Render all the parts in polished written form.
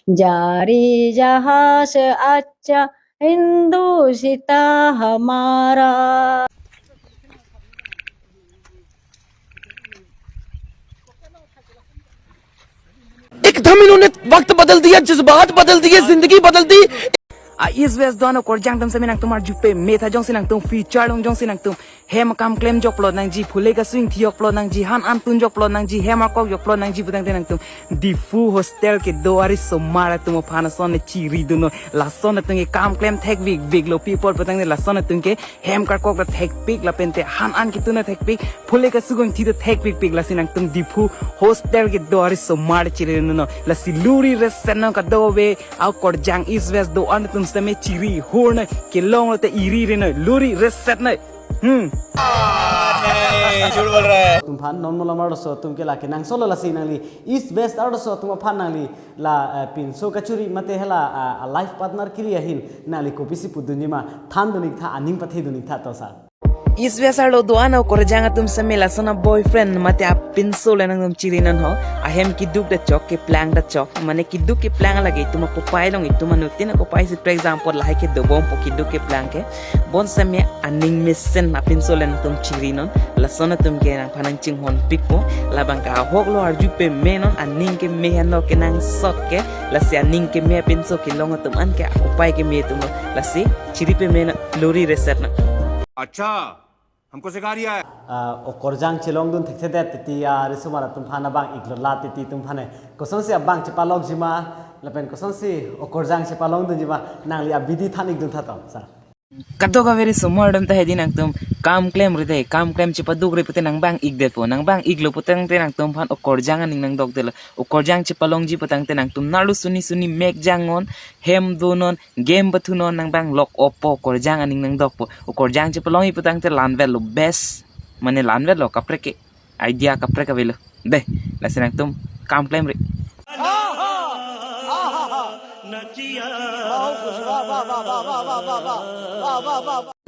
जारी जहाज अच्छा हिंदुस्ता हमारा। एकदम इन्होंने वक्त बदल दिया, जज्बात बदल दिए, जिंदगी बदल दी। Is wes dono kor jang tam seminang tumar jupe meta jong sinang tum feature jong sinang tum hem kam claim jok plot nang ji phule ka swing thiok plot nang ji han an tun jok plot nang ji hem kok jok plot nang ji butang tenang tum di fu hostel ke doari somara tum phana son chi ri duno la son tung ke kam claim thek big lo people butang la son tung ke hem kar kok la thek big la pente han an ki tuna thek big phule ka sugong thi thek big la sinang tum di fu hostel ke doari somara chi ri no la siluri reseno ka dobe au kor jang is wes do an tum समय चिरी होने के लोग ते इरी रे न लोरी reset न झूठ बोल रहा है। तुम फान नॉर्मल अमाउंट सो तुम के लाके नंग सोलो लसी Nangli east west out so तुम फान नंगली ला पिन सो कचुरी मते हला लाइफ पार्टनर क्रिया हिन नाली को पिसी पुदुनिमा थान दुनिक था अनिंग पथे दुनिक था तो सा is wes lo do ana kor jang tum समय la sona boyfriend mate a pin so le nang chiri nan ho a hem ki duk da chok ke plang da chok mane ki duk ke plang lagi tuma ko pai long ituma no tin ko pai for example la ke do bom po ki duk ke plang ke bon समय aning misen a pin so le nang tum chiri non la sona tum ke nang phanang ching hon pipo la bang ka hok lo arju pe me non aning ke me no ke nang sok ke la se aning ke me pin so ke long tum an ke ko pai ke me tum la se chiri pe me lori reset na अच्छा हमको सिखा रिया है। ओ कोरजांग चिलोंग दुन थेथे दे तिति या रिसुमारा तुम फाना बांग इग्लो ला तिति तुम फाने कोसन से बांग चिपालोग जिमा लपेन कोसन से ओ कोरजांग चिपालोंग दुन जिमा नांगली आ बिदि थानिक दुन थातो सा kato ka very sumardam ta hedin ang tum kam claim rite kam claim chi padug re pute nang bang igde po nang bang iglo putang te nang tum phan o korjang aning nang dog dela o korjang chi palong ji putang te nang tum nalu suni mek jangon hem donon game batunon nang bang lock oppo korjang aning nang dog po o korjang chi palong i putang te lanvel lo best mane lanvel lo kapre ke idea kapre ka velo de la sinang tum kam claim re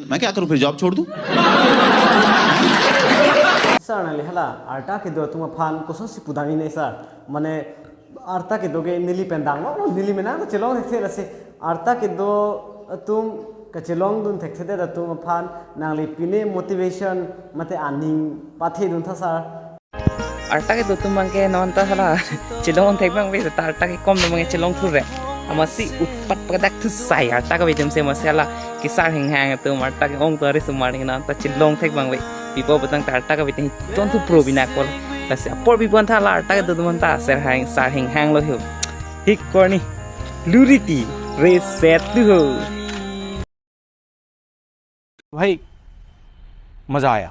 मैं क्या करूं फिर job छोड़ दूं? Sir नाली हला आर्टा के दो तुम फान कोसन से पुदानी नहीं सर मने आर्ता के दो के नीली पेंदांग नो नीली में ना तो चिलोंग थे रसे आर्ता के दो तुम कचिलोंग दुन थे दे तुम फान नाली पिने मोटिवेशन मते आनिंग पाथे दुन था sir arta ke tutum bangke non ta hala chilong thek bang be ta arta ke kom bang chilong thu re amasi utpat padak thu sai arta ka betum se masala kisar hing hang tu arta ke ong tari sumar na ta chilong thek bang be pipo batang ta arta ka betum ton thu pro bina kol la se por bi bon tha la arta ke tutum ta ser hang sar hing hang lo hu hik korni luriti reset tu ho भाई मजा आया।